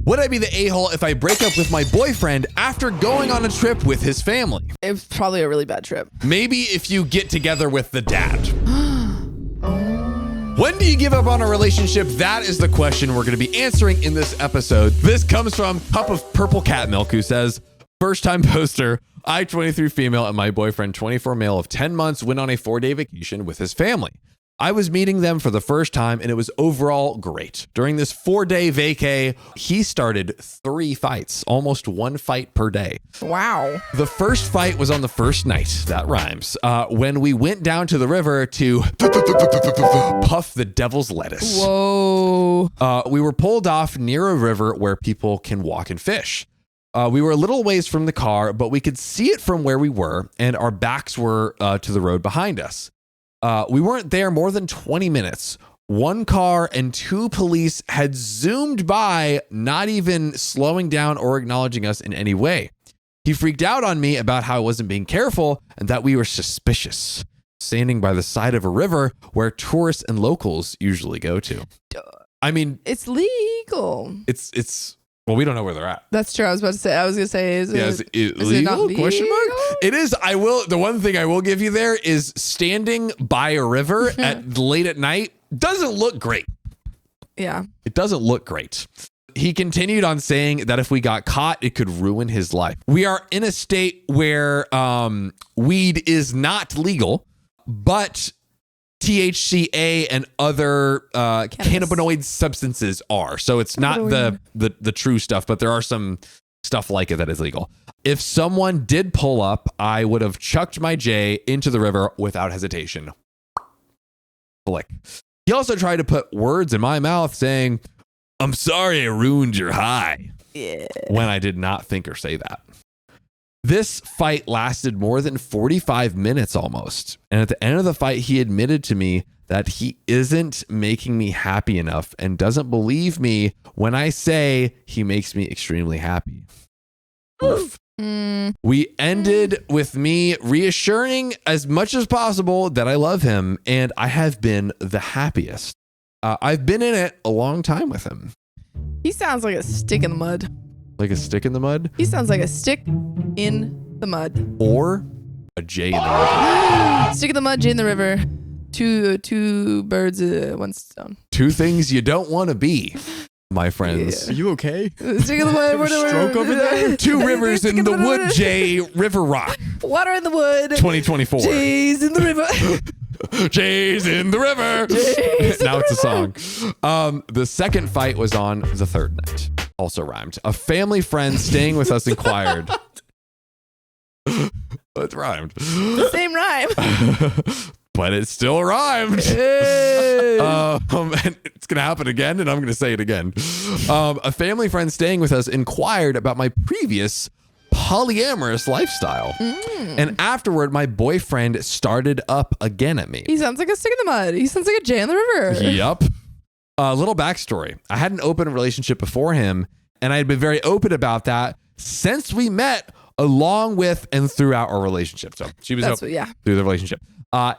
Would I be the a-hole if I break up with my boyfriend after going on a trip with his family? It was probably a really bad trip. Maybe if you get together with the dad. When do you give up on a relationship? That is the question we're going to be answering in this episode. This comes from Cup of Purple Cat Milk, who says, first time poster, I, 23 female, and my boyfriend, 24 male of 10 months, went on a 4-day vacation with his family. I was meeting them for the first time, and it was overall great. During this 4-day vacay, he started 3 fights, almost 1 fight per day. Wow. The first fight was on the first night, that rhymes, when we went down to the river to puff the devil's lettuce. Whoa. We were pulled off near a river where people can walk and fish. We were a little ways from the car, but we could see it from where we were, and our backs were to the road behind us. We weren't there more than 20 minutes. 1 car and 2 police had zoomed by, not even slowing down or acknowledging us in any way. He freaked out on me about how I wasn't being careful and that we were suspicious, standing by the side of a river where tourists and locals usually go to. I mean, it's legal. It's well, we don't know where they're at. That's true. I was going to say, is it legal? Question mark? It is. The one thing I will give you there is standing by a river late at night doesn't look great. Yeah. It doesn't look great. He continued on saying that if we got caught, it could ruin his life. We are in a state where weed is not legal, but THCA and other cannabinoid substances are. So it's not the true stuff, but there are some stuff like it that is legal. If someone did pull up, I would have chucked my J into the river without hesitation. Flick. He also tried to put words in my mouth saying, "I'm sorry I ruined your high." Yeah. When I did not think or say that. This fight lasted more than 45 minutes almost. And at the end of the fight, he admitted to me that he isn't making me happy enough and doesn't believe me when I say he makes me extremely happy. Oof. We ended with me reassuring as much as possible that I love him and I have been the happiest. I've been in it a long time with him. He sounds like a stick in the mud. Like a stick in the mud? He sounds like a stick in the mud. Or a J in the river. Stick in the mud, J in the river. Two birds, 1 stone. 2 things you don't want to be, my friends. Yeah. Are you okay? Stick in the mud. You have a stroke over there? 2 rivers in the wood, J, River Rock. Water in the wood. 2024. J's in the river. J's in the river. Now it's a song. The second fight was on the 3rd night. Also rhymed. A family friend staying with us inquired. It rhymed. The same rhyme. But it still rhymed. Hey. And it's going to happen again, and I'm going to say it again. A family friend staying with us inquired about my previous polyamorous lifestyle. And afterward, my boyfriend started up again at me. He sounds like a stick in the mud. He sounds like a J in the river. Yep. A little backstory. I had an open relationship before him, and I had been very open about that since we met, along with and throughout our relationship. So she was open through the relationship.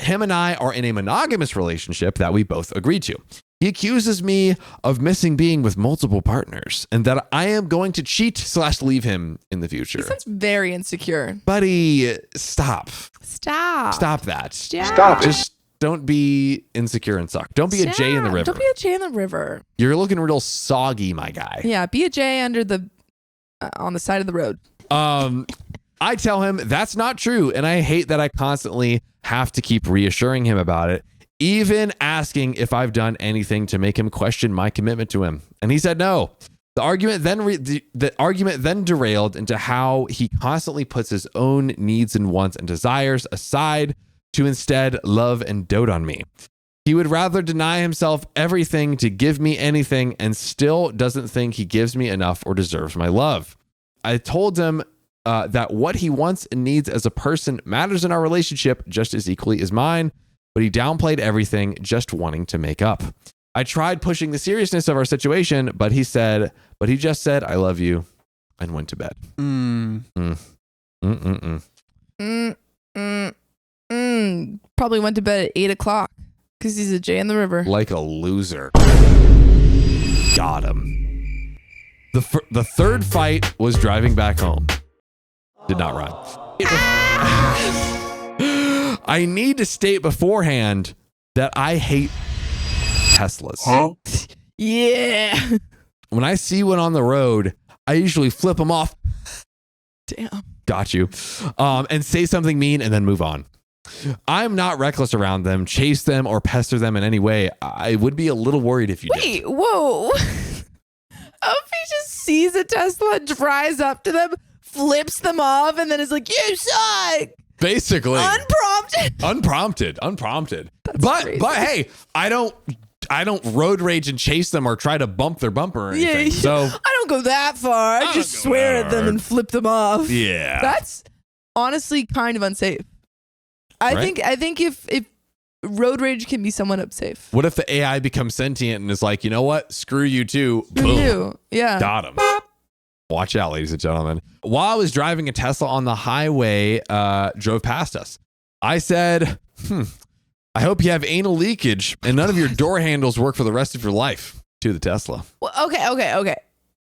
Him and I are in a monogamous relationship that we both agreed to. He accuses me of missing being with multiple partners and that I am going to cheat/leave him in the future. He sounds very insecure. Buddy, stop. Stop that. Stop. Just don't be insecure and suck. Don't be a J in the river. Don't be a J in the river. You're looking real soggy, my guy. Yeah, be a J under the on the side of the road. I tell him that's not true, and I hate that I constantly have to keep reassuring him about it, even asking if I've done anything to make him question my commitment to him. And he said no. The argument then derailed into how he constantly puts his own needs and wants and desires aside to instead love and dote on me. He would rather deny himself everything to give me anything and still doesn't think he gives me enough or deserves my love. I told him that what he wants and needs as a person matters in our relationship just as equally as mine, but he downplayed everything, just wanting to make up. I tried pushing the seriousness of our situation, but he just said, "I love you," and went to bed. Probably went to bed at 8 o'clock because he's a J in the river. Like a loser. Got him. The third fight was driving back home. Did not rhyme. I need to state beforehand that I hate Teslas. Huh? Yeah. When I see one on the road, I usually flip them off. Damn. Got you. And say something mean and then move on. I'm not reckless around them, chase them, or pester them in any way. I would be a little worried if you did. Wait, whoa. Opie just sees a Tesla, drives up to them, flips them off, and then is like, you suck. Basically. Unprompted. Unprompted. That's But crazy. hey, I don't road rage and chase them or try to bump their bumper or anything. Yeah, So I don't go that far. I just don't go swear that at them hard. and flip them off. yeah. That's honestly kind of unsafe. I Right? think if road rage can be somewhat unsafe. What if the AI becomes sentient and is like, you know what? Screw you too. For Boom. you. Yeah. Got him. Watch out, ladies and gentlemen. While I was driving a Tesla on the highway, drove past us. I said, I hope you have anal leakage and none of your door handles work for the rest of your life. To the Tesla. Well, okay.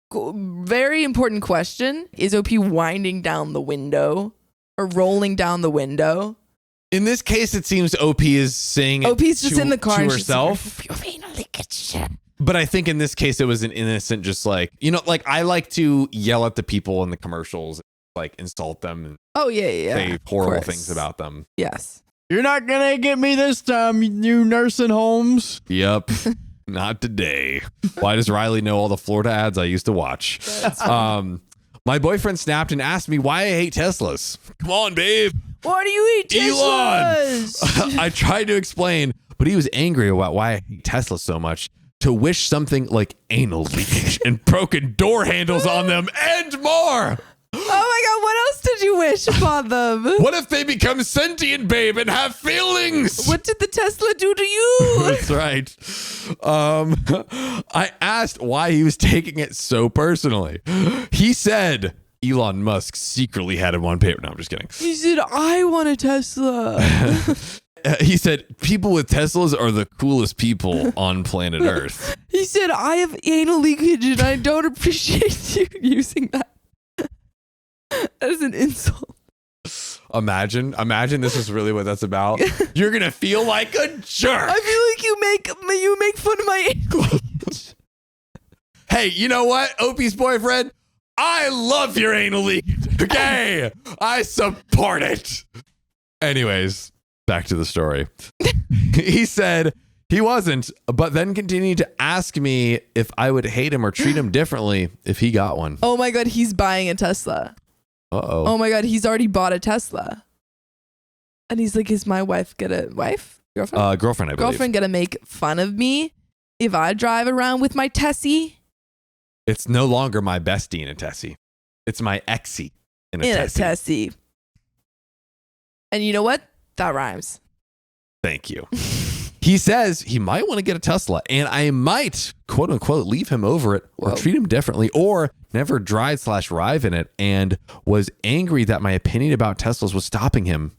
Cool. Very important question. Is OP winding down the window or rolling down the window? In this case, it seems OP is saying it OP's just in the car to and she's herself. like, anal leakage. But I think in this case, it was an innocent, just like, like I like to yell at the people in the commercials, like insult them and Oh, yeah. say of horrible course. things about them. Yes. You're not gonna get me this time, you nursing homes. Yep. Not today. Why does Riley know all the Florida ads I used to watch? My boyfriend snapped and asked me why I hate Teslas. Come on, babe. Why do you eat Teslas? Elon. I tried to explain, but he was angry about why I hate Tesla so much. To wish something like anal leakage and broken door handles on them and more. Oh my God, what else did you wish upon them? What if they become sentient, babe, and have feelings? What did the Tesla do to you? That's right. I asked why he was taking it so personally. He said Elon Musk secretly had him on paper. No, I'm just kidding. He said, I want a Tesla. He said people with Teslas are the coolest people on planet Earth. He said, I have anal leakage and I don't appreciate you using that. That is an insult. Imagine this is really what that's about. You're gonna feel like a jerk. I feel like you make fun of my anal leakage. Hey, you know what, Opie's boyfriend? I love your anal leakage. Okay, I support it. Anyways, back to the story. He said he wasn't, but then continued to ask me if I would hate him or treat him differently if he got one. Oh my God, he's buying a Tesla. Uh-oh. Oh my God, he's already bought a Tesla. And he's like, is my wife girlfriend? Girlfriend, I believe. Girlfriend gonna make fun of me if I drive around with my Tessie? It's no longer my bestie in a Tessie. It's my exie in a Tessie. And you know what? That rhymes. Thank you. He says he might want to get a Tesla and I might, quote unquote, leave him over it or Whoa. treat him differently or never drive/rive in it, and was angry that my opinion about Teslas was stopping him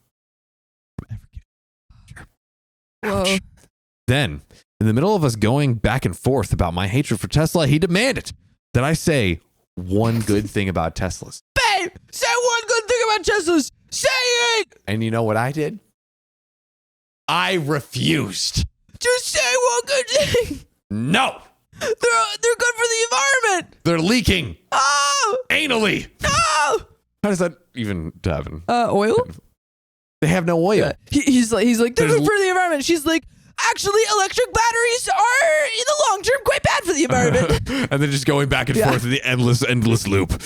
from ever getting Whoa. Ouch. Then, in the middle of us going back and forth about my hatred for Tesla, he demanded that I say one good thing about Teslas. Babe, say one good thing about Teslas. Say it. And you know what I did? I refused. Just say one good thing. No, They're good for the environment. they're leaking Oh, anally. no. How does that even happen? Oil? They have no oil. He's like, they're There's good for the environment. She's like, actually, electric batteries are in the long term quite bad for the environment. And then just going back and forth in the endless loop.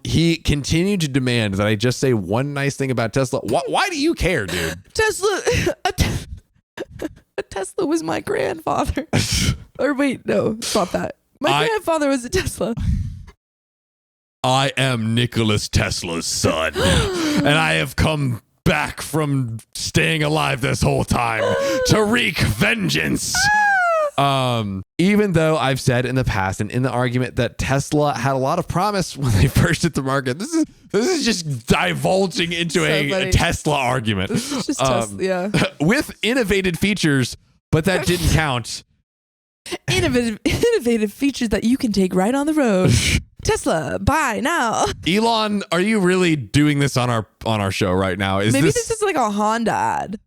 He continued to demand that I just say one nice thing about Tesla. Why do you care, dude? A Tesla was my grandfather. Or wait, no, stop that. My grandfather was a Tesla. I am Nicholas Tesla's son, and I have come back from staying alive this whole time to wreak vengeance. Even though I've said in the past and in the argument that Tesla had a lot of promise when they first hit the market, this is just divulging into So a funny. Tesla argument. This is just Tesla, yeah. With innovated features, but that didn't count. Innovative features that you can take right on the road. Tesla, buy now. Elon, are you really doing this on our show right now? Maybe this is like a Honda ad.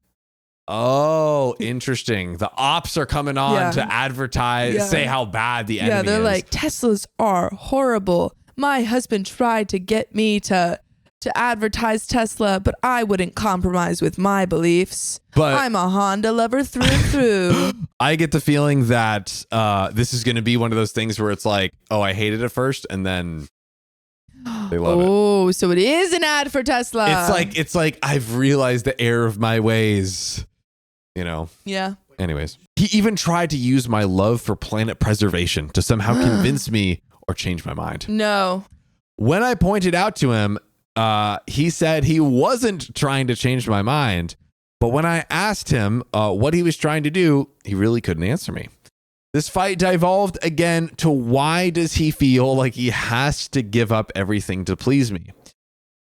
Oh, interesting. The ops are coming on to advertise, say how bad the enemy is. Yeah, they're like, Teslas are horrible. My husband tried to get me to advertise Tesla, but I wouldn't compromise with my beliefs. But I'm a Honda lover through and through. I get the feeling that this is going to be one of those things where it's like, oh, I hated it first, and then they love it. Oh, so it is an ad for Tesla. It's like I've realized the error of my ways. You know? Yeah. Anyways, he even tried to use my love for planet preservation to somehow convince me or change my mind. No. When I pointed out to him, he said he wasn't trying to change my mind. But when I asked him what he was trying to do, he really couldn't answer me. This fight devolved again to why does he feel like he has to give up everything to please me?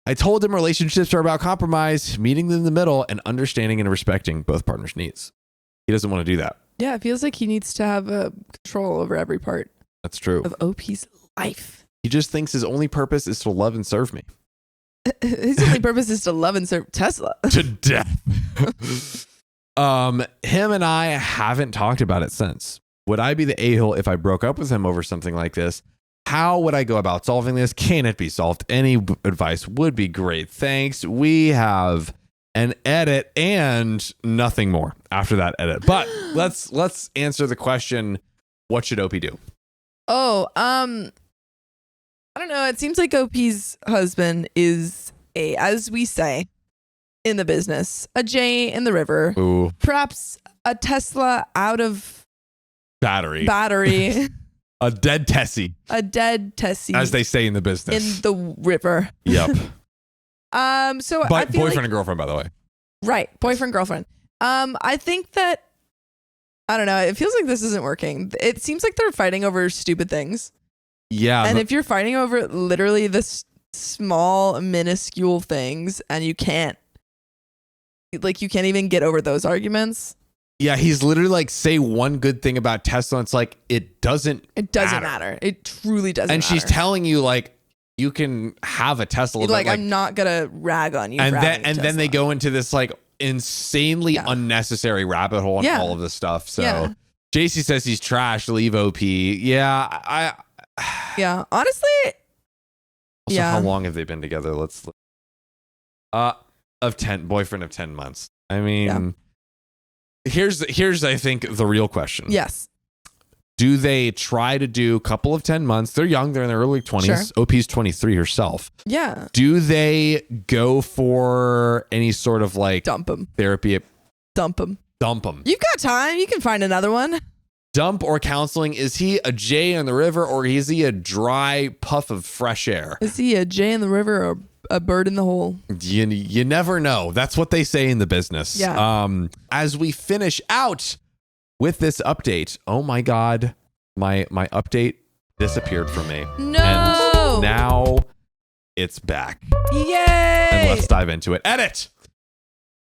I told him relationships are about compromise, meeting in the middle, and understanding and respecting both partners' needs. He doesn't want to do that. Yeah, it feels like he needs to have control over every part. That's true. Of OP's life. He just thinks his only purpose is to love and serve me. His only purpose is to love and serve Tesla. To death. Him and I haven't talked about it since. Would I be the a-hole if I broke up with him over something like this? How would I go about solving this? Can it be solved? Any advice would be great. Thanks. We have an edit and nothing more after that edit. But let's answer the question, what should OP do? Oh, I don't know. It seems like OP's husband is as we say in the business, a J in the river. Ooh. Perhaps a Tesla out of battery. A dead Tessie. A dead Tessie. As they say in the business. In the river. Yep. So but I feel boyfriend and girlfriend, by the way. Right. Boyfriend, girlfriend. I think that, I don't know. It feels like this isn't working. It seems like they're fighting over stupid things. Yeah. And if you're fighting over literally this small, minuscule things and you can't even get over those arguments. Yeah, he's literally like, say one good thing about Tesla. And it's like, it doesn't matter. It truly doesn't and matter. she's telling you, like, you can have a Tesla. Like, I'm not going to rag on you. And then they go into this like insanely unnecessary rabbit hole on all of this stuff. So JC says he's trash. Leave OP. Yeah. Yeah. Honestly. Also, how long have they been together? Boyfriend of 10 months. I mean, here's I think the real question. Yes. Do they try to do a couple of 10 months? They're young. They're in their early 20s. Sure. OP's 23 herself. Yeah. Do they go for any sort of like dump him therapy? Dump him. You've got time. You can find another one. Dump or counseling. Is he a J in the river or is he a dry puff of fresh air? Is he a J in the river or a bird in the hole? You never know. That's what they say in the business. Yeah. As we finish out with this update, oh my God, my update disappeared from me. No. And now it's back. Yay. And let's dive into it. Edit.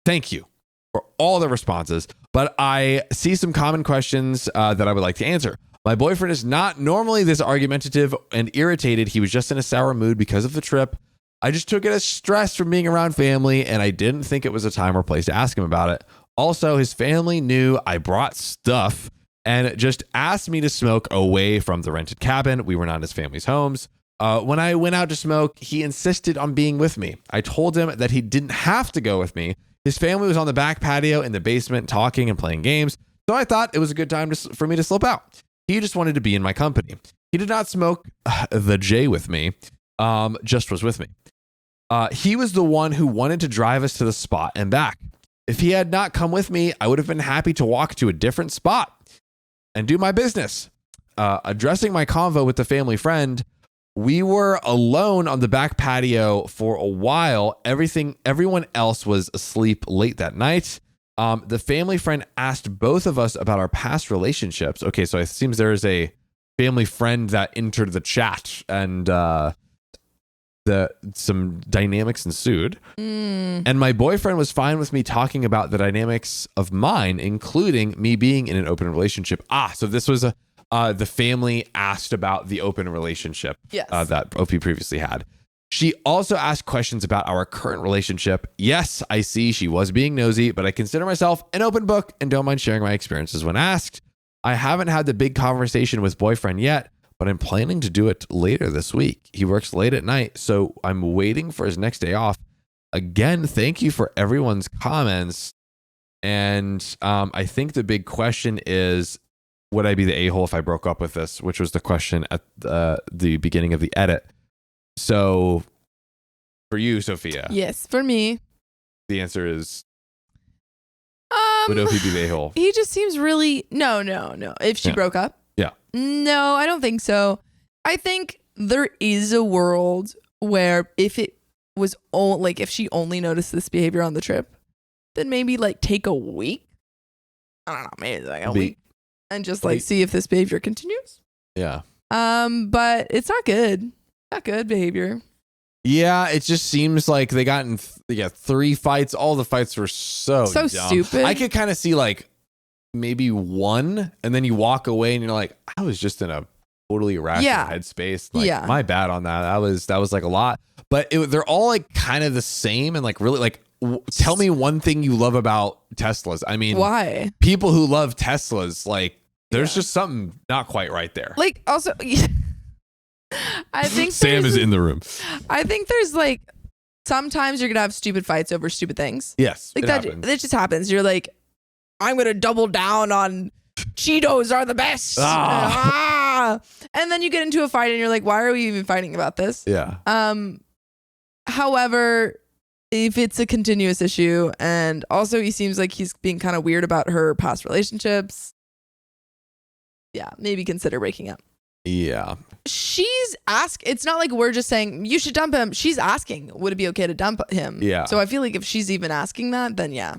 Thank you for all the responses, but I see some common questions that I would like to answer. My boyfriend is not normally this argumentative and irritated. He was just in a sour mood because of the trip. I just took it as stress from being around family, and I didn't think it was a time or place to ask him about it. Also, his family knew I brought stuff and just asked me to smoke away from the rented cabin. We were not in his family's homes. When I went out to smoke, he insisted on being with me. I told him that he didn't have to go with me. His family was on the back patio in the basement talking and playing games, so I thought it was a good time for me to slip out. He just wanted to be in my company. He did not smoke the J with me, just was with me. He was the one who wanted to drive us to the spot and back. If he had not come with me, I would have been happy to walk to a different spot and do my business. Addressing my convo with the family friend, we were alone on the back patio for a while. Everyone else was asleep late that night. The family friend asked both of us about our past relationships. Okay, so it seems there is a family friend that entered the chat, and some dynamics ensued. And my boyfriend was fine with me talking about the dynamics of mine, including me being in an open relationship. So this was the family asked about the open relationship that OP previously had. She also asked questions about our current relationship. Yes, I see she was being nosy, but I consider myself an open book and don't mind sharing my experiences when asked. I haven't had the big conversation with boyfriend yet, but I'm planning to do it later this week. He works late at night, so I'm waiting for his next day off. Again, thank you for everyone's comments. And I think the big question is, would I be the a-hole if I broke up with this? Which was the question at the beginning of the edit. So for you, Sophia. Yes, for me. The answer is, would OP be the a-hole? He just seems really... No. If she broke up? Yeah. No, I don't think so. I think there is a world where if it was if she only noticed this behavior on the trip, then maybe like take a week. I don't know, maybe like a week and just like see if this behavior continues. Yeah. But it's not good. Not good behavior. Yeah, it just seems like they got in 3 fights. All the fights were so dumb. Stupid. I could kind of see like maybe one, and then you walk away and you're like, I was just in a totally irrational headspace. Like, my bad on that. That was like a lot. But they're all like kind of the same and like really like tell me one thing you love about Teslas. I mean, why? People who love Teslas, like there's just something not quite right there. Like also I think Sam is in the room. I think there's like sometimes you're gonna have stupid fights over stupid things. Yes. Like that just happens. You're like, I'm gonna double down on Cheetos are the best. And then you get into a fight and you're like, why are we even fighting about this? Yeah. However, if it's a continuous issue, and also he seems like he's being kind of weird about her past relationships, maybe consider breaking up. Yeah. It's not like we're just saying you should dump him. She's asking, would it be okay to dump him? Yeah. So I feel like if she's even asking that, then yeah.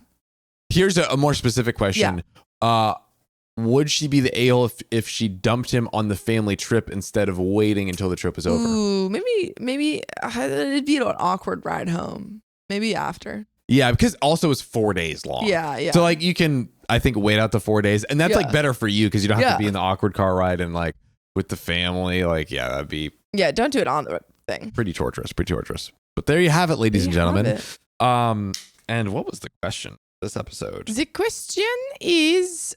Here's a more specific question. Would she be the a-hole if she dumped him on the family trip instead of waiting until the trip was over? Ooh, maybe it'd be an awkward ride home. Maybe after. Yeah, because also it's 4 days long. Yeah. So like you can, I think, wait out the 4 days, and that's like better for you because you don't have to be in the awkward car ride and like with the family. Like, that'd be don't do it on the thing. Pretty torturous. But there you have it, ladies and gentlemen. And what was the question this episode? The question is,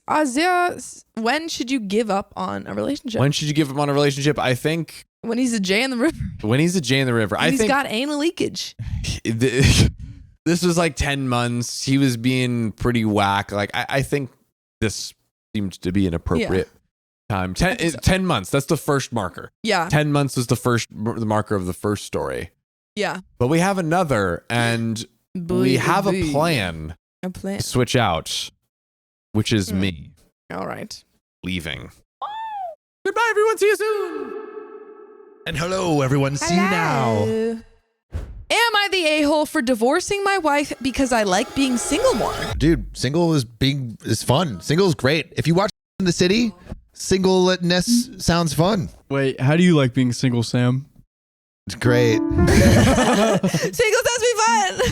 when should you give up on a relationship? When should you give up on a relationship? I think when he's a J in the river. When he's a J in the river. I think he's got anal leakage. This was like 10 months. He was being pretty whack. Like I think this seemed to be an appropriate time. 10 months. That's the first marker. Yeah. 10 months was the marker of the first story. Yeah. But we have another, and we have a plan. To switch out, which is me. All right. Leaving. Goodbye, everyone. See you soon. And hello, everyone. See you now. Am I the a-hole for divorcing my wife because I like being single more? Dude, single is fun. Single is great. If you watch In the City, singleness sounds fun. Wait, how do you like being single, Sam? It's great. Single does be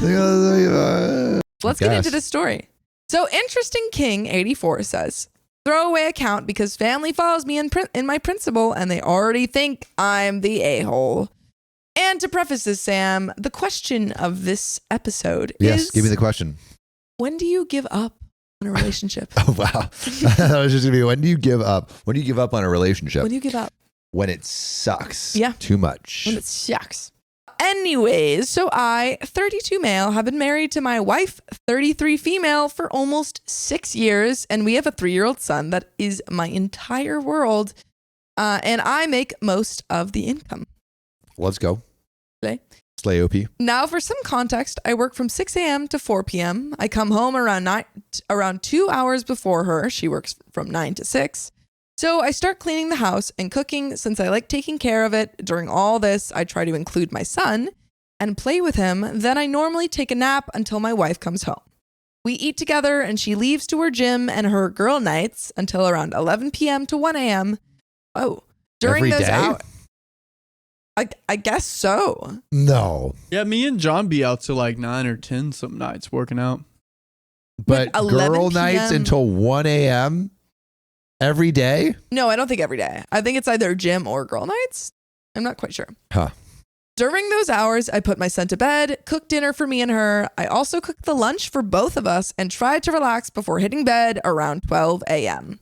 fun. Let's get into this story. So Interesting King 84 says, throwaway account because family follows me in my principal and they already think I'm the a-hole. And to preface this, Sam, the question of this episode is... Yes, give me the question. When do you give up on a relationship? Oh, wow. That was just going to be, when do you give up? When do you give up on a relationship? When do you give up? When it sucks too much. When it sucks. Anyways, so I, 32 male, have been married to my wife, 33 female, for almost 6 years, and we have a 3-year-old son that is my entire world, and I make most of the income. Let's go. Slay OP. Now, for some context, I work from 6 a.m. to 4 p.m. I come home around 2 hours before her. She works from 9 to 6. So I start cleaning the house and cooking since I like taking care of it. During all this, I try to include my son and play with him. Then I normally take a nap until my wife comes home. We eat together and she leaves to her gym and her girl nights until around 11 p.m. to 1 a.m. Oh, during Every those day? hours. I guess so. No. Yeah, me and John be out till like 9 or 10 some nights working out. But 11 girl nights PM? until 1 a.m. every day? No, I don't think every day. I think it's either gym or girl nights. I'm not quite sure. Huh. During those hours, I put my son to bed, cooked dinner for me and her. I also cooked the lunch for both of us and tried to relax before hitting bed around 12 a.m.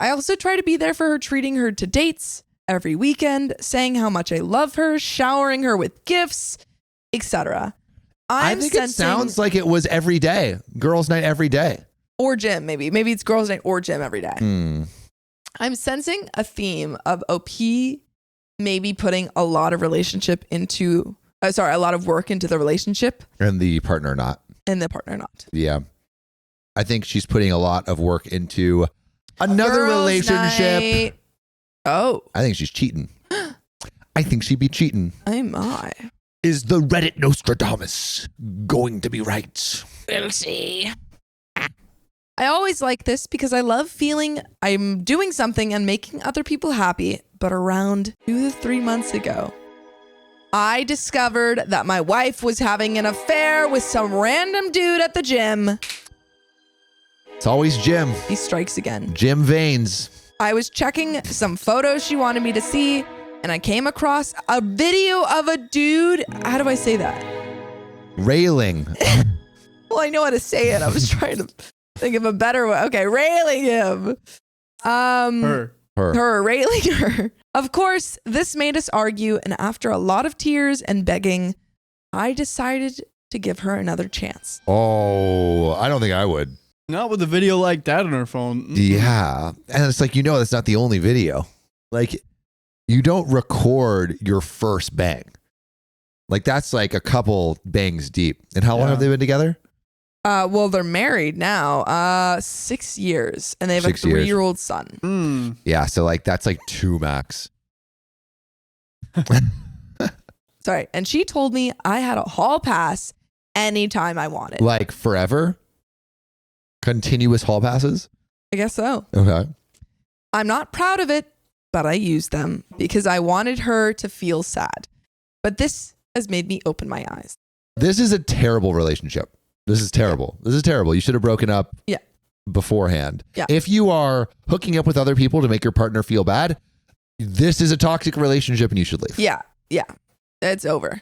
I also try to be there for her, treating her to dates every weekend, saying how much I love her, showering her with gifts, etc. I think it sounds like it was every day. Girls' night every day. Or gym, maybe. Maybe it's girls' night or gym every day. I'm sensing a theme of OP maybe putting a lot of relationship into, a lot of work into the relationship. And the partner not. And the partner not. Yeah. I think she's putting a lot of work into another Girls' relationship. night. Oh. I think she's cheating. I think she'd be cheating. Oh my. Is the Reddit Nostradamus going to be right? We'll see. I always like this because I love feeling I'm doing something and making other people happy. But around 2 to 3 months ago, I discovered that my wife was having an affair with some random dude at the gym. It's always Jim. He strikes again. Jim Veins. I was checking some photos she wanted me to see, and I came across a video of a dude. How do I say that? Railing. Well, I know how to say it. I was trying to think of a better way. Okay, railing him. Her railing her. Of course, this made us argue, and after a lot of tears and begging, I decided to give her another chance. Oh, I don't think I would. Not with a video like that on her phone. Yeah. And it's like, that's not the only video. Like, you don't record your first bang. Like, that's like a couple bangs deep. And how long have they been together? Well, they're married now. 6 years, and they have 6 a years. 3-year-old son. Yeah, so like that's like 2 max. Sorry, and she told me I had a hall pass anytime I wanted. Like forever? Continuous hall passes? I guess so. Okay. I'm not proud of it, but I used them because I wanted her to feel sad. But this has made me open my eyes. This is a terrible relationship. This is terrible. This is terrible. You should have broken up beforehand. Yeah. If you are hooking up with other people to make your partner feel bad, this is a toxic relationship and you should leave. Yeah. It's over.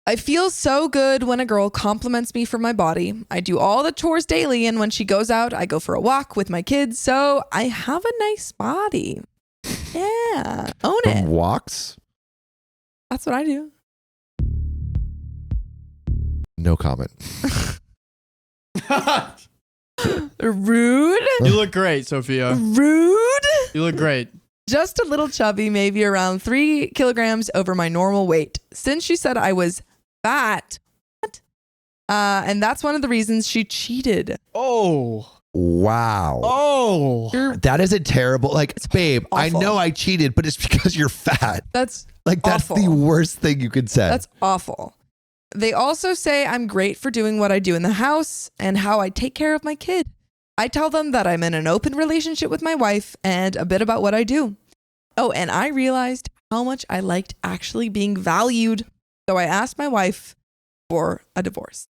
I feel so good when a girl compliments me for my body. I do all the chores daily, and when she goes out, I go for a walk with my kids, so I have a nice body. Yeah. Own it. Walks? That's what I do. No comment. Rude. You look great, Sophia. Rude. You look great. Just a little chubby, maybe around 3 kilograms over my normal weight. Since she said I was fat, and that's one of the reasons she cheated. Oh. Wow. Oh. That is a terrible, like, babe, awful. I know I cheated, but it's because you're fat. That's That's awful. the worst thing you could say. That's awful. They also say I'm great for doing what I do in the house and how I take care of my kid. I tell them that I'm in an open relationship with my wife and a bit about what I do. Oh, and I realized how much I liked actually being valued. So I asked my wife for a divorce.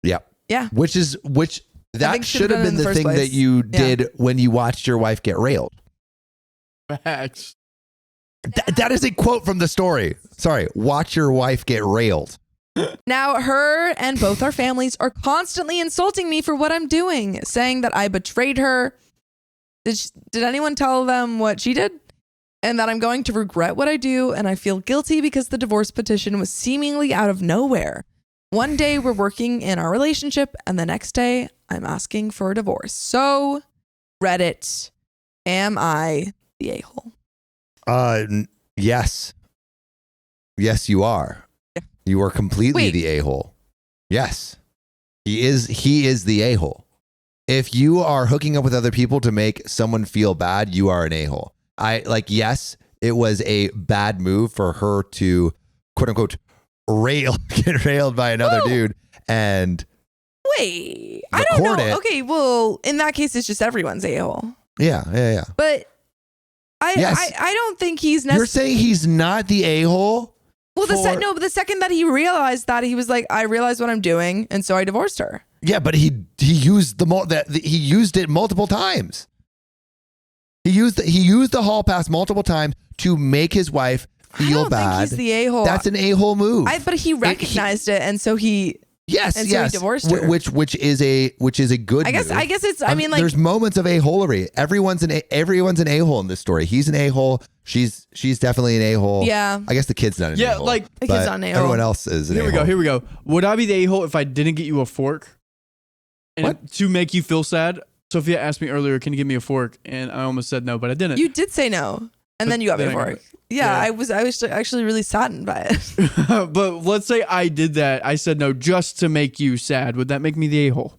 Yeah. Yeah. That should have been the thing that you did when you watched your wife get railed. Facts. That is a quote from the story. Sorry. Watch your wife get railed. Now, her and both our families are constantly insulting me for what I'm doing, saying that I betrayed her. Did anyone tell them what she did? And that I'm going to regret what I do, and I feel guilty because the divorce petition was seemingly out of nowhere. One day we're working in our relationship, and the next day I'm asking for a divorce. So, Reddit, am I the a-hole? Yes. Yes, you are. You are completely the a-hole. Yes. He is the a-hole. If you are hooking up with other people to make someone feel bad, you are an a-hole. Yes, it was a bad move for her to, quote unquote, get railed by another dude and wait, I don't know. It. Okay, well, in that case, it's just everyone's a-hole. Yeah. But I don't think he's You're necessarily. saying he's not the a-hole? Well, but the second that he realized that, he was like, I realized what I'm doing, and so I divorced her. Yeah, but he used he used it multiple times. He used the hall pass multiple times to make his wife feel I don't bad. think he's the a-hole. That's an a-hole move. But he recognized it, and so he. Yes, and so he divorced her. Which is a good. I guess it's. I mean, like, there's moments of a-holery. Everyone's an a-hole in this story. He's an a-hole. She's definitely an a-hole. Yeah. I guess the kid's not an Yeah, a-hole. like the kid's not an a-hole. Everyone else is an a-hole. Here we go. Would I be the a-hole if I didn't get you a fork? And to make you feel sad? Sophia asked me earlier, can you give me a fork? And I almost said no, but I didn't. You did say no, and then you got me a fork. Yeah, I was actually really saddened by it. But let's say I did that. I said no just to make you sad. Would that make me the a-hole?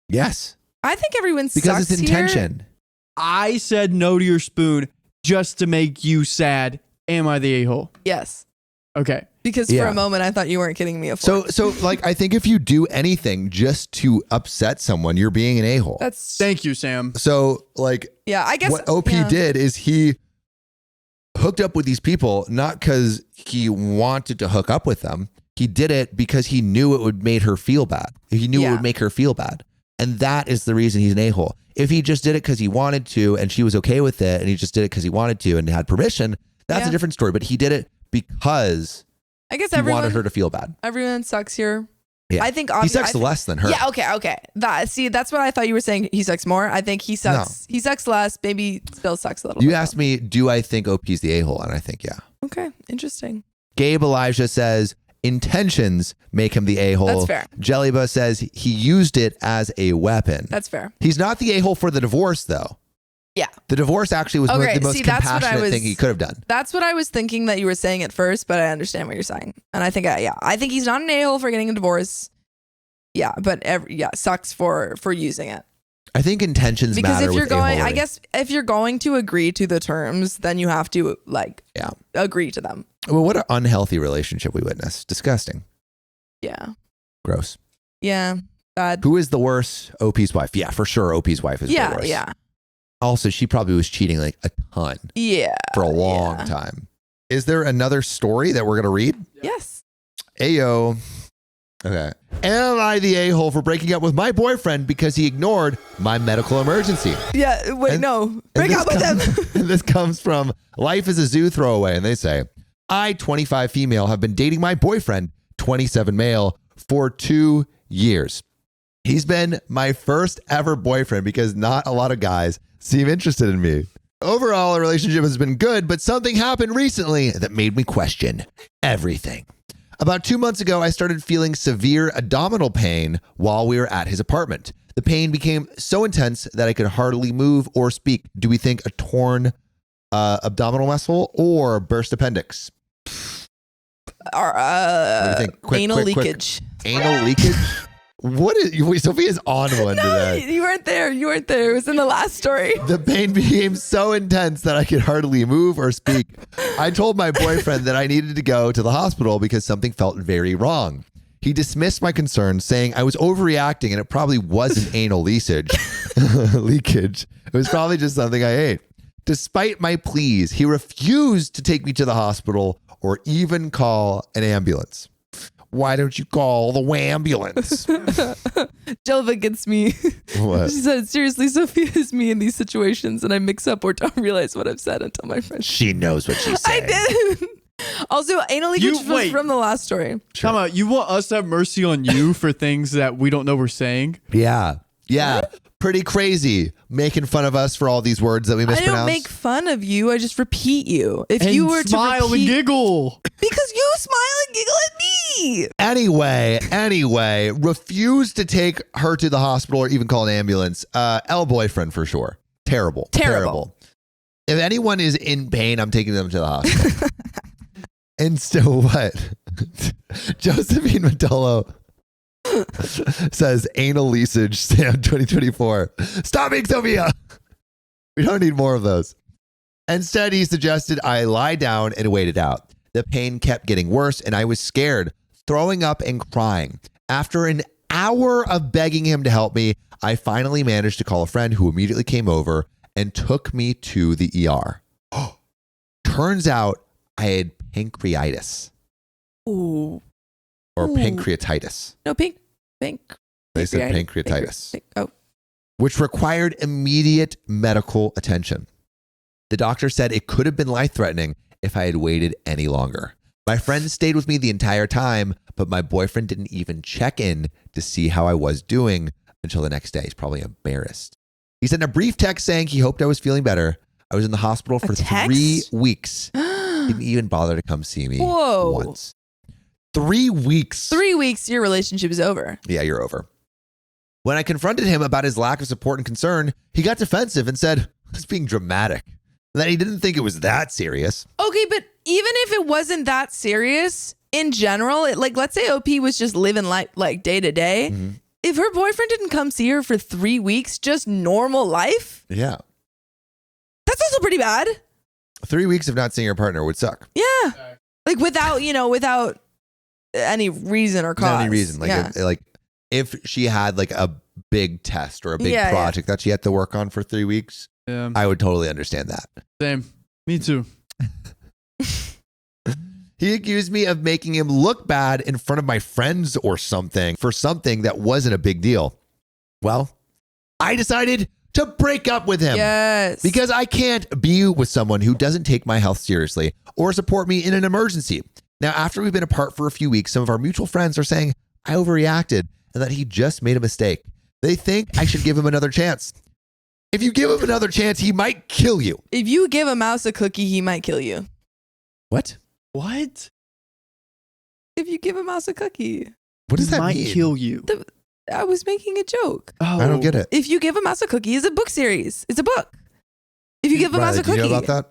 Yes. I think everyone Because sucks it's intention. here. I said no to your spoon just to make you sad. Am I the a-hole? Yes. Okay. Because for a moment I thought you weren't getting me a fork. So like I think if you do anything just to upset someone, you're being an a-hole. Thank you, Sam. So like I guess what OP did is he hooked up with these people not because he wanted to hook up with them. He did it because he knew it would make her feel bad. He knew it would make her feel bad. And that is the reason he's an a-hole. If he just did it because he wanted to and she was okay with it and he just did it because he wanted to and had permission, that's a different story. But he did it because I guess he wanted her to feel bad. Everyone sucks here. Yeah. I think he sucks less than her. Yeah, okay. That's what I thought you were saying. He sucks more. I think he sucks. No. He sucks less. Maybe still sucks a little bit. You asked me, do I think OP's the a-hole? And I think, yeah. Okay, interesting. Gabe Elijah says intentions make him the a-hole. That's fair. Jellyba says he used it as a weapon. That's fair. He's not the a-hole for the divorce, though. Yeah. The divorce actually was the most compassionate thing he could have done. That's what I was thinking that you were saying at first, but I understand what you're saying. And I think, I think he's not an a-hole for getting a divorce. Yeah, but sucks for using it. I think intentions because matter if you're with going, a-holery. I guess if you're going to agree to the terms, then you have to agree to them. Well, what an unhealthy relationship we witnessed. Disgusting. Yeah. Gross. Yeah. Bad. Who is the worst? OP's wife. Yeah, for sure. OP's wife is the worst. Yeah. Also, she probably was cheating like a ton. Yeah. For a long time. Is there another story that we're going to read? Yes. Ayo. Okay. Am I the a-hole for breaking up with my boyfriend because he ignored my medical emergency? Yeah. Wait, no. Break up with him. And this comes from Life is a Zoo Throwaway. And they say, I, 25 female, have been dating my boyfriend, 27 male, for 2 years. He's been my first ever boyfriend because not a lot of guys seem interested in me. Overall, our relationship has been good, but something happened recently that made me question everything. About 2 months ago, I started feeling severe abdominal pain while we were at his apartment. The pain became so intense that I could hardly move or speak. Do we think a torn abdominal muscle or burst appendix? Or What do you think? anal leakage. Anal leakage? What is Sophia's on one today? You weren't there. It was in the last story. The pain became so intense that I could hardly move or speak. I told my boyfriend that I needed to go to the hospital because something felt very wrong. He dismissed my concerns, saying I was overreacting and it probably wasn't anal leakage. Leakage. It was probably just something I ate. Despite my pleas, he refused to take me to the hospital or even call an ambulance. Why don't you call the ambulance? Jelva gets me. What? She said, seriously, Sophia is me in these situations and I mix up or don't realize what I've said until my friend. She knows what she's saying. I did. Also, anal leakage was from the last story. Sure. Come on, you want us to have mercy on you for things that we don't know we're saying? Yeah. What? Pretty crazy. Making fun of us for all these words that we mispronounce. I don't make fun of you. I just repeat you. If and you were smile to repeat, and giggle. Because you smile and giggle at me. Anyway, refuse to take her to the hospital or even call an ambulance. L boyfriend for sure. Terrible. If anyone is in pain, I'm taking them to the hospital. And still what? Josephine Metallo says anal leakage, Sam 2024. Stop being Sophia. We don't need more of those. Instead, he suggested I lie down and wait it out. The pain kept getting worse and I was scared, throwing up and crying. After an hour of begging him to help me, I finally managed to call a friend who immediately came over and took me to the ER. Turns out I had pancreatitis Ooh. or Ooh. pancreatitis. No, pink. They said pancreatitis, Oh. which required immediate medical attention. The doctor said it could have been life-threatening if I had waited any longer. My friend stayed with me the entire time, but my boyfriend didn't even check in to see how I was doing until the next day. He's probably embarrassed. He sent a brief text saying he hoped I was feeling better. I was in the hospital for 3 weeks. Didn't even bother to come see me once. 3 weeks. 3 weeks, your relationship is over. Yeah, you're over. When I confronted him about his lack of support and concern, he got defensive and said, "It's being dramatic," and that he didn't think it was that serious. Okay, but even if it wasn't that serious, in general, let's say OP was just living life like day to day. If her boyfriend didn't come see her for 3 weeks, just normal life, Yeah. that's also pretty bad. 3 weeks of not seeing your partner would suck. Yeah. Like without any reason or cause. Not any reason. If she had like a big test or a big project that she had to work on for 3 weeks, I would totally understand that. Same. Me too. He accused me of making him look bad in front of my friends or something for something that wasn't a big deal. Well, I decided to break up with him. Yes. Because I can't be with someone who doesn't take my health seriously or support me in an emergency. Now, after we've been apart for a few weeks, some of our mutual friends are saying I overreacted and that he just made a mistake. They think I should give him another chance. If you give him another chance, he might kill you. If you give a mouse a cookie, he might kill you. What? What? If you give a mouse a cookie. What does that might mean? kill you. I was making a joke. Oh. I don't get it. If you give a mouse a cookie, it's a book series. It's a book. If you give a mouse a cookie. Do you know about that?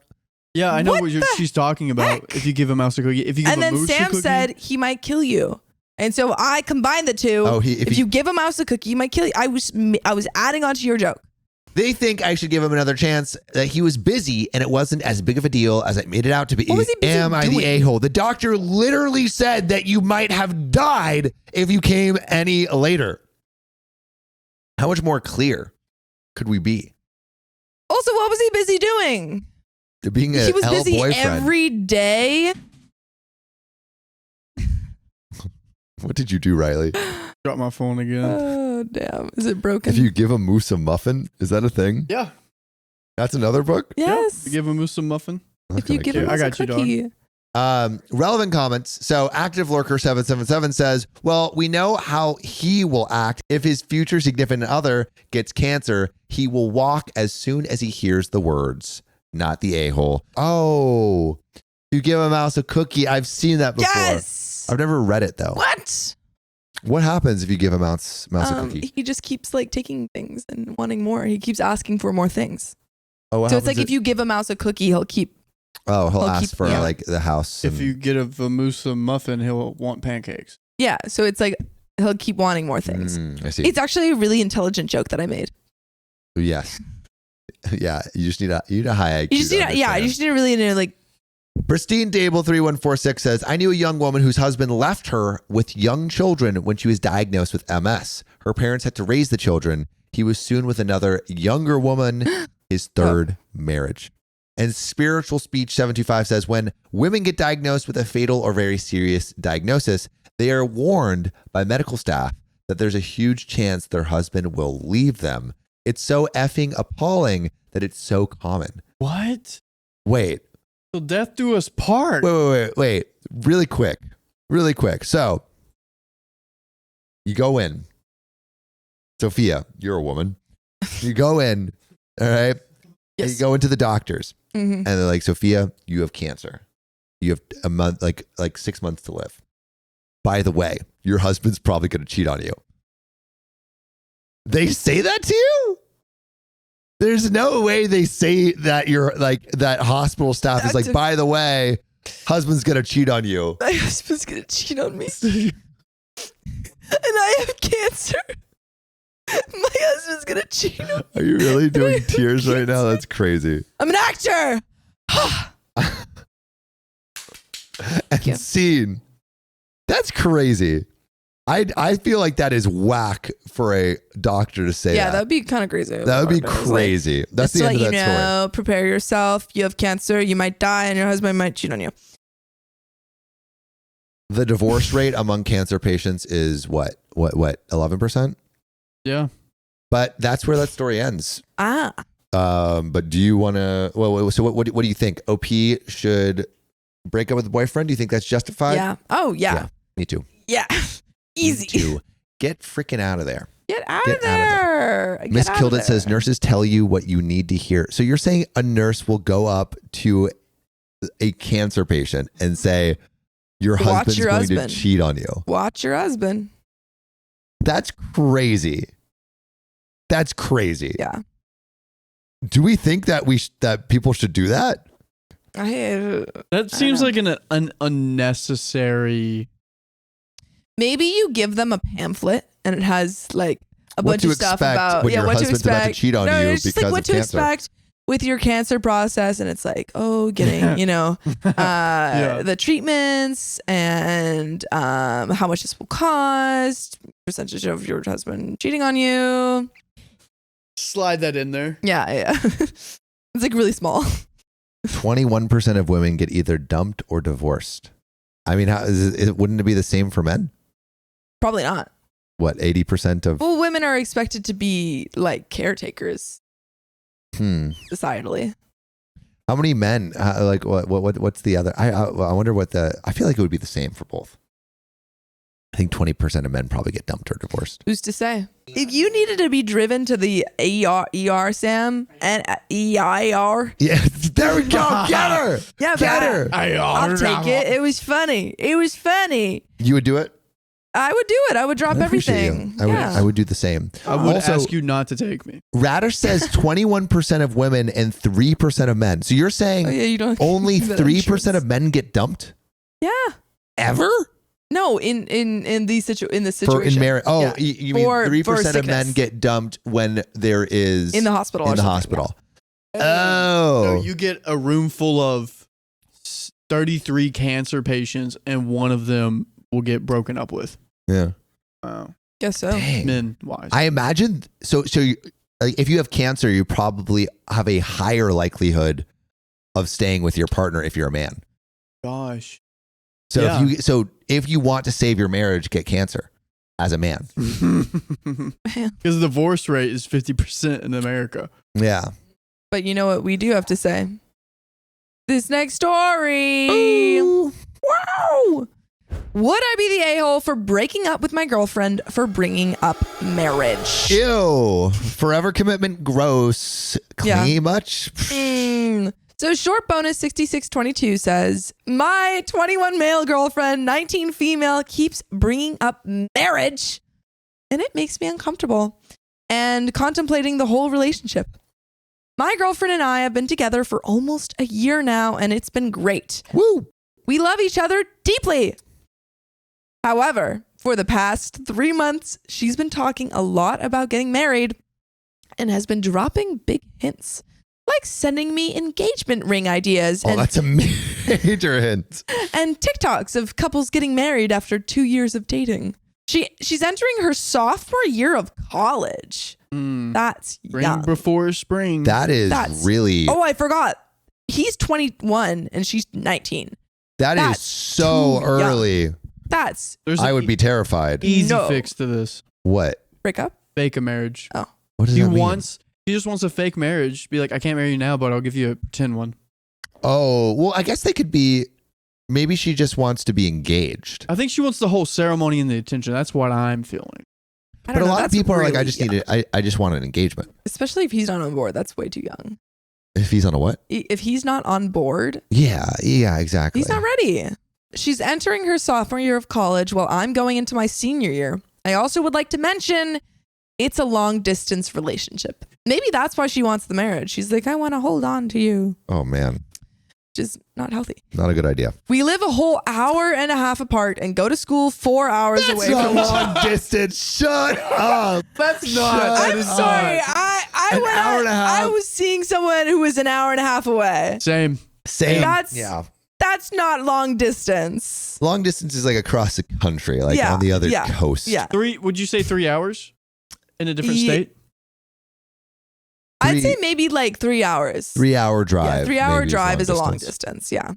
Yeah, I know What what the she's talking about. heck? If you give a mouse a cookie, if you give And a then moose a Sam cookie, said he might kill you. And so I combined the two. Oh, if you give a mouse a cookie, he might kill you. I was adding on to your joke. They think I should give him another chance, that he was busy and it wasn't as big of a deal as I made it out to be. What was he busy Am I the doing? a-hole? The doctor literally said that you might have died if you came any later. How much more clear could we be? Also, what was he busy doing? Being a He was busy boyfriend. every day. What did you do, Riley? drop my phone again. Oh, damn. Is it broken? If you give a moose a muffin, is that a thing? Yeah. That's another book? yes. You give a moose a muffin. If you give cute. him I a got you, dog. cookie. Relevant comments. So Active Lurker 777 says, well, we know how he will act if his future significant other gets cancer. He will walk as soon as he hears the words, not the a-hole. Oh, you give a mouse a cookie. I've seen that before. Yes. I've never read it though. What? What happens if you give a mouse a cookie? He just keeps like taking things and wanting more. He keeps asking for more things. Oh, what So it's happens like if you give a mouse a cookie, he'll keep. he'll he'll ask keep- for yeah. like the house. If and- you get a moose a muffin, he'll want pancakes. Yeah. So it's like he'll keep wanting more things. I see. It's actually a really intelligent joke that I made. Yes. Yeah. You just need a high IQ. You just to need to, yeah. You understand. just need to really know like. Pristine Table 3146 says, I knew a young woman whose husband left her with young children when she was diagnosed with MS. Her parents had to raise the children. He was soon with another younger woman, his third marriage. And Spiritual Speech 725 says, when women get diagnosed with a fatal or very serious diagnosis, they are warned by medical staff that there's a huge chance their husband will leave them. It's so effing appalling that it's so common. What? Wait. So death do us part. Wait. Really quick. So you go in. Sophia, you're a woman. You go in, all right? And you go into the doctors. Mhm. And they're like, Sophia, you have cancer. You have a month, like 6 months to live. By the way, your husband's probably going to cheat on you. They say that to you? There's no way they say that you're like that hospital staff is like, by the way, husband's going to cheat on you. My husband's gonna cheat on me, and I have cancer. My husband's gonna cheat on me. Are you really doing tears right now? That's crazy. I'm an actor. And you. scene. That's crazy. I feel like that is whack for a doctor to say Yeah, that. that would be kind of crazy. That would be crazy. That's just the to end let of that you story. know, prepare yourself. You have cancer. You might die, and your husband might cheat on you. The divorce rate among cancer patients is what 11%? Yeah. But that's where that story ends. But do you want to? Well, so what do you think? OP should break up with the boyfriend? Do you think that's justified? Yeah. Oh yeah. Me too. Yeah. Easy. Me too. Get freaking out of there. Get out Get of there. Get Miss out of Kildit there. says nurses tell you what you need to hear. So you're saying a nurse will go up to a cancer patient and say, your Watch husband's your going husband. to cheat on you. Watch your husband. That's crazy. That's crazy. Yeah. Do we think that that people should do that? That seems know. like an unnecessary. Maybe you give them a pamphlet and it has like a What bunch to of stuff expect about when your what to husband's about to expect. cheat on you it's just because like what of to cancer. expect with your cancer process, and it's like, oh, getting the treatments and how much this will cost, percentage of your husband cheating on you. Slide that in there. Yeah. It's like really small. 21% of women get either dumped or divorced. I mean, wouldn't it be the same for men? Probably not. What, 80% of? Well, women are expected to be like caretakers societally. How many men? Like what's the other? I wonder what the. I feel like it would be the same for both. I think 20% of men probably get dumped or divorced. Who's to say? If you needed to be driven to the ER, Sam, and EIR. Yeah, there we go. Get her. Yeah, Get her. I'll take it. It was funny. You would do it? I would do it. I would drop I appreciate everything. you. I would do the same. I would Also, ask you not to take me. Radish says 21% of women and 3% of men. So you're saying Oh, yeah, you don't only you better 3% insurance. of men get dumped? Yeah. Ever? No, in this situation. In marriage. Oh, Yeah. you mean For 3% of sickness. men get dumped when there is In the hospital. in or the something, hospital. yeah. Oh. So you get a room full of 33 cancer patients, and one of them will get broken up with. Yeah. Wow. Guess so. Dang. Men wise. I imagine so you, like, if you have cancer, you probably have a higher likelihood of staying with your partner if you're a man. Gosh. So Yeah. if you want to save your marriage, get cancer as a man. Because the divorce rate is 50% in America. Yeah. But you know what we do have to say? This next story. Ooh. Wow. Would I be the a-hole for breaking up with my girlfriend for bringing up marriage? Ew. Forever commitment. Gross. Yeah. Clingy much? So short bonus 6622 says, my 21 male girlfriend, 19 female, keeps bringing up marriage, and it makes me uncomfortable and contemplating the whole relationship. My girlfriend and I have been together for almost a year now, and it's been great. Woo. We love each other deeply. However, for the past 3 months, she's been talking a lot about getting married and has been dropping big hints, like sending me engagement ring ideas Oh, that's a major hint. and TikToks of couples getting married after 2 years of dating. She's entering her sophomore year of college. That's Spring young. before spring. That is That's- really. Oh, I forgot. He's 21 and she's 19. That is that's so too young. early. That's There's I an would be terrified. easy No. fix to this. What? break up. Fake a marriage. What does He that mean? just wants a fake marriage. Be like, I can't marry you now, but I'll give you a pretend one. Oh, well, I guess they could be. Maybe she just wants to be engaged. I think she wants the whole ceremony and the attention. That's what I'm feeling. I But don't a know, lot of that's people are like, I really just young. need it. I just want an engagement. Especially if he's not on board. That's way too young. If he's on a what? If he's not on board, Yeah, exactly. he's not ready. She's entering her sophomore year of college while I'm going into my senior year. I also would like to mention it's a long distance relationship. Maybe that's why she wants the marriage. She's like, I want to hold on to you, Oh man, which is not healthy. not a good idea. We live a whole hour and a half apart and go to school 4 hours away from each other. distance. Shut up. That's I'm sorry. An hour and a half. I was seeing someone who was an hour and a half away. Same. Same. That's That's not long distance. Long distance is like across the country, like Yeah, on the other yeah, coast. yeah. Would you say 3 hours in a different state? I'd say maybe like 3 hours. 3 hour drive. Yeah, 3 hour maybe drive is a long distance. Yeah.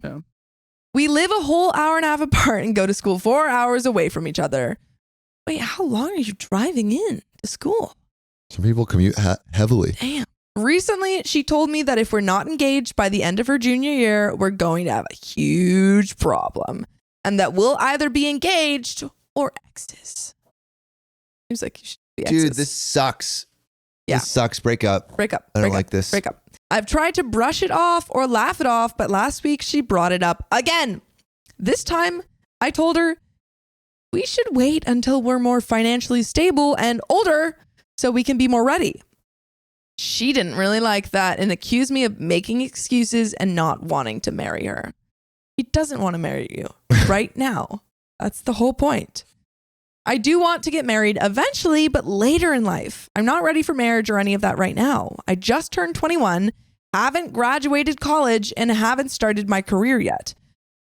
We live a whole hour and a half apart and go to school 4 hours away from each other. Wait, how long are you driving in to school? Some people commute heavily. Damn. Recently, she told me that if we're not engaged by the end of her junior year, we're going to have a huge problem. And that we'll either be engaged or exes. Seems like you should be exes. Dude, this sucks. Yeah. This sucks. Break up. Break up. I don't break like up, this. Break up. I've tried to brush it off or laugh it off, but last week she brought it up again. This time, I told her we should wait until we're more financially stable and older so we can be more ready. She didn't really like that and accused me of making excuses and not wanting to marry her. He doesn't want to marry you right now. That's the whole point. I do want to get married eventually, but later in life. I'm not ready for marriage or any of that right now. I just turned 21, haven't graduated college, and haven't started my career yet.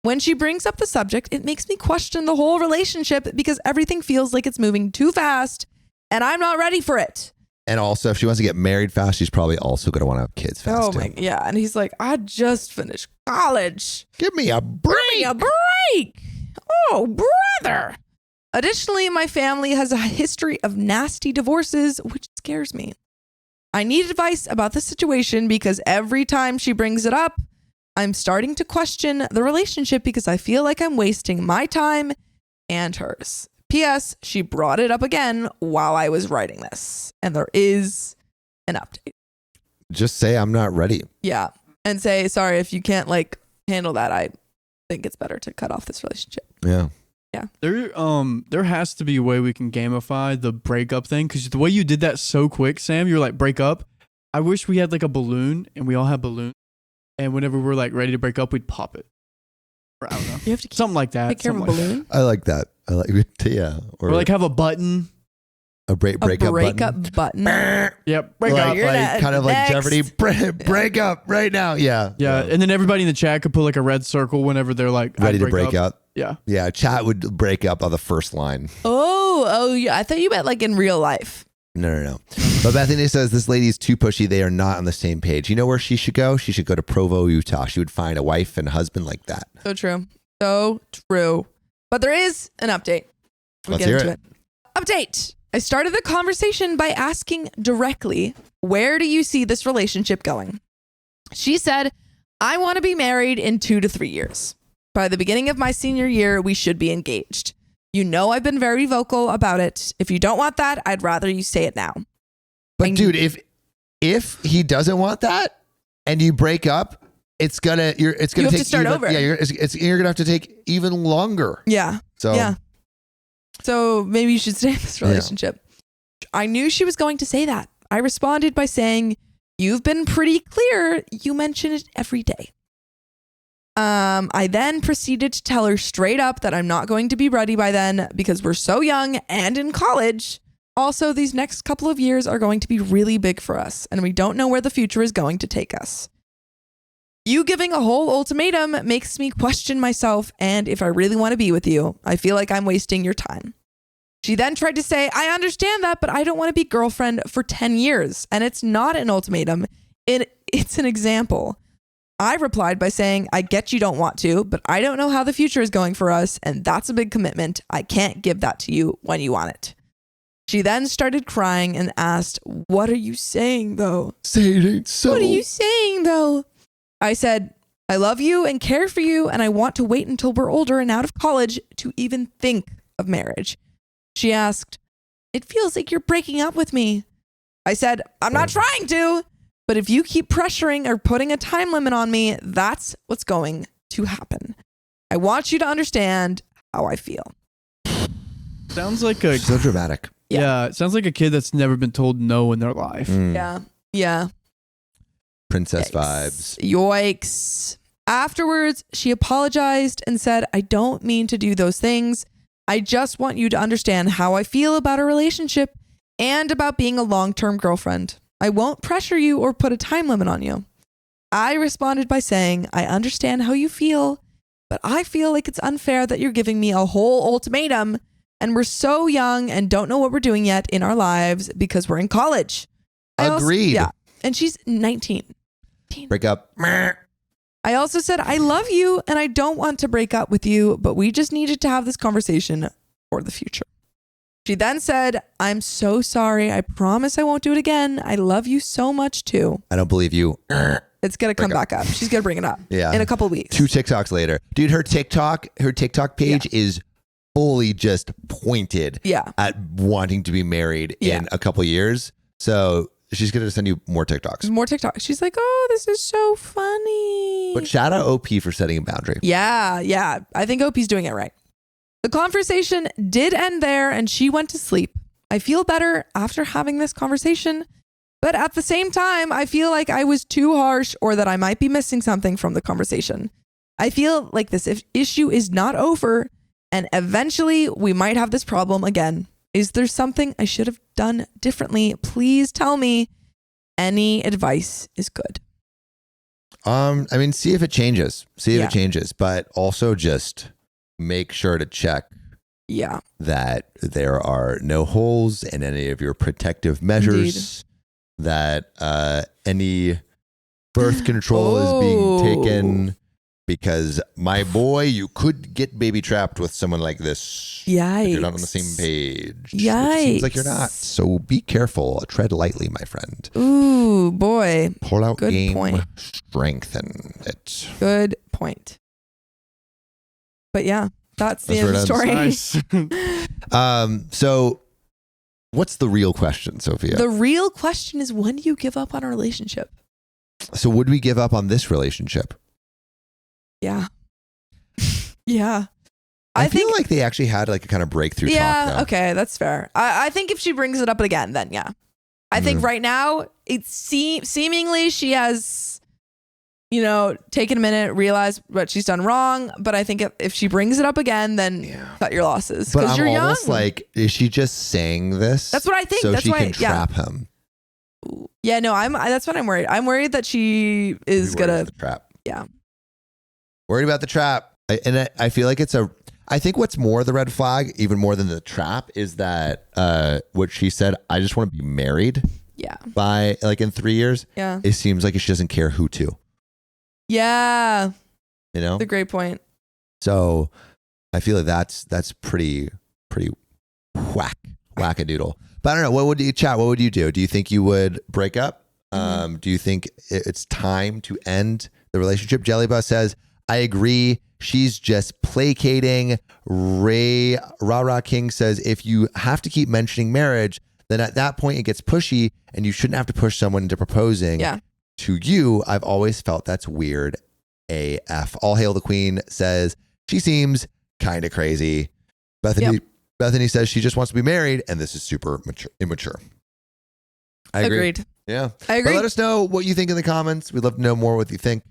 When she brings up the subject, it makes me question the whole relationship because everything feels like it's moving too fast and I'm not ready for it. And also, if she wants to get married fast, she's probably also going to want to have kids fast. Oh my, yeah. And he's like, I just finished college. Give me a break. Give me a break. Oh, brother. Additionally, my family has a history of nasty divorces, which scares me. I need advice about the situation because every time she brings it up, I'm starting to question the relationship because I feel like I'm wasting my time and hers. P.S. She brought it up again while I was writing this, and there is an update. Just say I'm not ready. Yeah, and say, sorry, if you can't like handle that, I think it's better to cut off this relationship. Yeah. Yeah. There has to be a way we can gamify the breakup thing because the way you did that so quick, Sam, you were like, break up. I wish we had like a balloon and we all have balloons. And whenever we're like ready to break up, we'd pop it. Or I don't know. You have to keep, something like that. take care of a Something like balloon. I like that. I like it. Yeah. Or like have a button. a breakup button. Yep. Break like, up. You're like kind of like next. Jeopardy. Break up right now. Yeah. Yeah. And then everybody in the chat could put like a red circle whenever they're like Ready to I'd break up. Yeah. Yeah. Chat would break up on the first line. Oh, yeah. I thought you meant like in real life. No. But Bethany says this lady's too pushy. They are not on the same page. You know where she should go? She should go to Provo, Utah. She would find a wife and husband like that. So true. So true. But there is an update. We'll Let's get hear into it. Update. I started the conversation by asking directly, where do you see this relationship going? She said, I want to be married in 2 to 3 years. By the beginning of my senior year, we should be engaged. You know I've been very vocal about it. If you don't want that, I'd rather you say it now. But dude, if he doesn't want that and you break up, it's gonna You have take to start even, over. Yeah, you're gonna have to take even longer. Yeah. So Yeah. So maybe you should stay in this relationship. Yeah. I knew she was going to say that. I responded by saying, you've been pretty clear. You mention it every day. I then proceeded to tell her straight up that I'm not going to be ready by then because we're so young and in college. Also, these next couple of years are going to be really big for us and we don't know where the future is going to take us. You giving a whole ultimatum makes me question myself and if I really want to be with you. I feel like I'm wasting your time. She then tried to say, I understand that, but I don't want to be girlfriend for 10 years. And it's not an ultimatum. It's an example. I replied by saying, I get you don't want to, but I don't know how the future is going for us. And that's a big commitment. I can't give that to you when you want it. She then started crying and asked, what are you saying though? Say it ain't so. What are you saying though? I said, I love you and care for you. And I want to wait until we're older and out of college to even think of marriage. She asked, it feels like you're breaking up with me. I said, I'm not trying to, but if you keep pressuring or putting a time limit on me, that's what's going to happen. I want you to understand how I feel. Sounds like a So dramatic. yeah. It sounds like a kid that's never been told no in their life. Yeah. Princess Yikes. vibes. Yikes. Afterwards, she apologized and said, I don't mean to do those things. I just want you to understand how I feel about our relationship and about being a long-term girlfriend. I won't pressure you or put a time limit on you. I responded by saying, I understand how you feel, but I feel like it's unfair that you're giving me a whole ultimatum and we're so young and don't know what we're doing yet in our lives because we're in college. Agreed. Yeah. And she's 19. Break up. I also said, I love you and I don't want to break up with you, but we just needed to have this conversation for the future. She then said, I'm so sorry. I promise I won't do it again. I love you so much too. I don't believe you. It's going to come back up. She's going to bring it up in a couple of weeks. 2 TikToks later. Dude, her TikTok page is fully just pointed at wanting to be married in a couple of years. So she's going to send you more TikToks. More TikToks. She's like, oh, this is so funny. But shout out OP for setting a boundary. Yeah. I think OP's doing it right. The conversation did end there and she went to sleep. I feel better after having this conversation, but at the same time, I feel like I was too harsh or that I might be missing something from the conversation. I feel like this issue is not over and eventually we might have this problem again. Is there something I should have done differently? Please tell me. Any advice is good. I mean, see if it changes. It changes, but also just make sure to check that there are no holes in any of your protective measures. Indeed. That any birth control is being taken, because my boy, you could get baby trapped with someone like this. Yikes. If you're not on the same page. Yikes. It seems like you're not. So be careful. Tread lightly, my friend. Ooh, boy. Pull out Good game. point. Strengthen it. Good point. But yeah, that's the end of the story. Nice. So what's the real question, Sophia? The real question is, when do you give up on a relationship? So would we give up on this relationship? Yeah. Yeah. I feel like they actually had like a kind of breakthrough talk. Yeah, okay, that's fair. I think if she brings it up again, then yeah. I think right now, it's seemingly she has, taken a minute, realized what she's done wrong. But I think if she brings it up again, then cut your losses. Because you're young. Like, is she just saying this? That's what I think. So that's she why, can trap him. Yeah, no, that's what I'm worried. I'm worried that she is gonna trap. Yeah. Worried about the trap. I feel like I think what's more the red flag, even more than the trap, is that what she said, I just want to be married. Yeah. By like in 3 years. Yeah. It seems like she doesn't care who to. Yeah. That's a great point. So I feel like that's pretty wackadoodle. But I don't know. What would you do? Do you think you would break up? Mm-hmm. Do you think it's time to end the relationship? Jellybus says, I agree. She's just placating. Ray Rara King says, if you have to keep mentioning marriage, then at that point it gets pushy and you shouldn't have to push someone into proposing to you. I've always felt that's weird AF. All Hail the Queen says, she seems kind of crazy. Bethany says she just wants to be married and this is super immature. I agree. Agreed. Yeah. I agree. But let us know what you think in the comments. We'd love to know more what you think.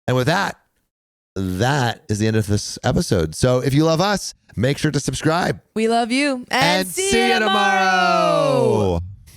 And with that is the end of this episode. So if you love us, make sure to subscribe. We love you. And see you tomorrow.